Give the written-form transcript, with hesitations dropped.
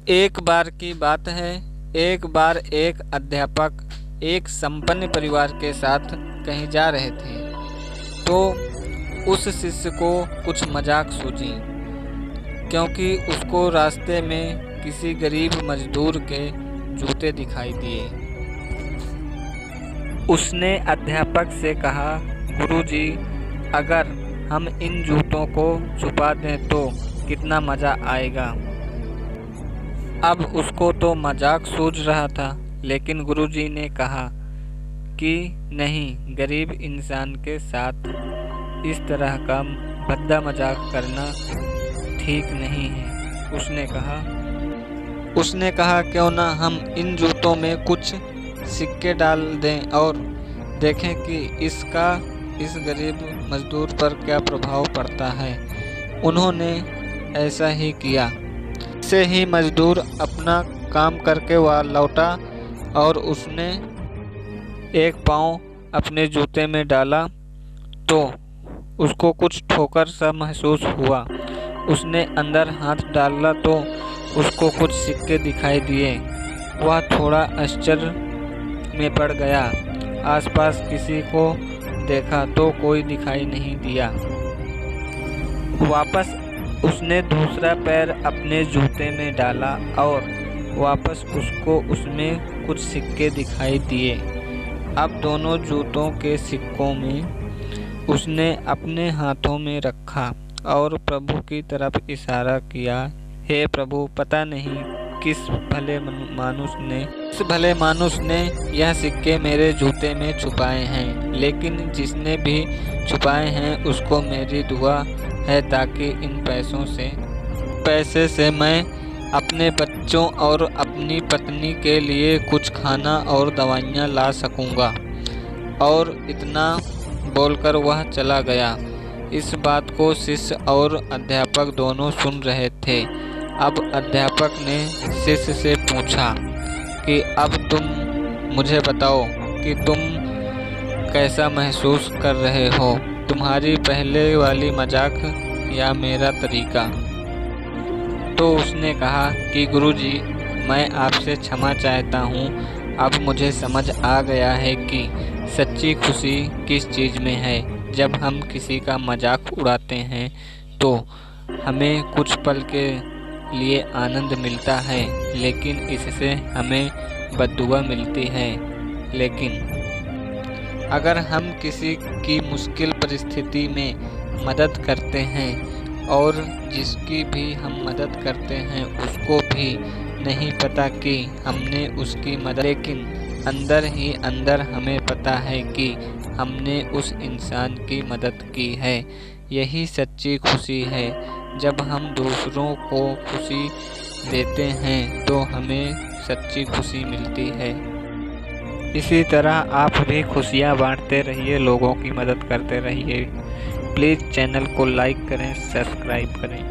एक बार की बात है, एक बार एक अध्यापक एक संपन्न परिवार के साथ कहीं जा रहे थे, तो उस शिष्य को कुछ मजाक सूझी, क्योंकि उसको रास्ते में किसी गरीब मजदूर के जूते दिखाई दिए। उसने अध्यापक से कहा, गुरुजी, अगर हम इन जूतों को छुपा दें तो कितना मज़ा आएगा। अब उसको तो मजाक सूझ रहा था, लेकिन गुरुजी ने कहा कि नहीं, गरीब इंसान के साथ इस तरह का भद्दा मजाक करना ठीक नहीं है। उसने कहा क्यों ना हम इन जूतों में कुछ सिक्के डाल दें और देखें कि इसका इस गरीब मजदूर पर क्या प्रभाव पड़ता है। उन्होंने ऐसा ही किया। से ही मजदूर अपना काम करके वह लौटा और उसने एक पाँव अपने जूते में डाला तो उसको कुछ ठोकर सा महसूस हुआ। उसने अंदर हाथ डाला तो उसको कुछ सिक्के दिखाई दिए। वह थोड़ा आश्चर्य में पड़ गया। आसपास किसी को देखा तो कोई दिखाई नहीं दिया। वापस उसने दूसरा पैर अपने जूते में डाला और वापस उसको उसमें कुछ सिक्के दिखाई दिए। अब दोनों जूतों के सिक्कों में उसने अपने हाथों में रखा और प्रभु की तरफ इशारा किया, हे प्रभु, पता नहीं किस भले मानुष ने यह सिक्के मेरे जूते में छुपाए हैं, लेकिन जिसने भी छुपाए हैं उसको मेरी दुआ है ताकि इन पैसे से मैं अपने बच्चों और अपनी पत्नी के लिए कुछ खाना और दवाइयाँ ला सकूँगा। और इतना बोलकर वह चला गया। इस बात को शिष्य और अध्यापक दोनों सुन रहे थे। अब अध्यापक ने शिष्य से पूछा कि अब तुम मुझे बताओ कि तुम कैसा महसूस कर रहे हो, तुम्हारी पहले वाली मजाक या मेरा तरीका। तो उसने कहा कि गुरुजी, मैं आपसे क्षमा चाहता हूँ। अब मुझे समझ आ गया है कि सच्ची खुशी किस चीज़ में है। जब हम किसी का मजाक उड़ाते हैं तो हमें कुछ पल के लिए आनंद मिलता है, लेकिन इससे हमें बद्दुआ मिलती है। लेकिन अगर हम किसी की मुश्किल परिस्थिति में मदद करते हैं और जिसकी भी हम मदद करते हैं उसको भी नहीं पता कि हमने उसकी मदद, लेकिन अंदर ही अंदर हमें पता है कि हमने उस इंसान की मदद की है। यही सच्ची खुशी है। जब हम दूसरों को खुशी देते हैं तो हमें सच्ची खुशी मिलती है। इसी तरह आप भी खुशियाँ बांटते रहिए, लोगों की मदद करते रहिए। प्लीज़ चैनल को लाइक करें, सब्सक्राइब करें।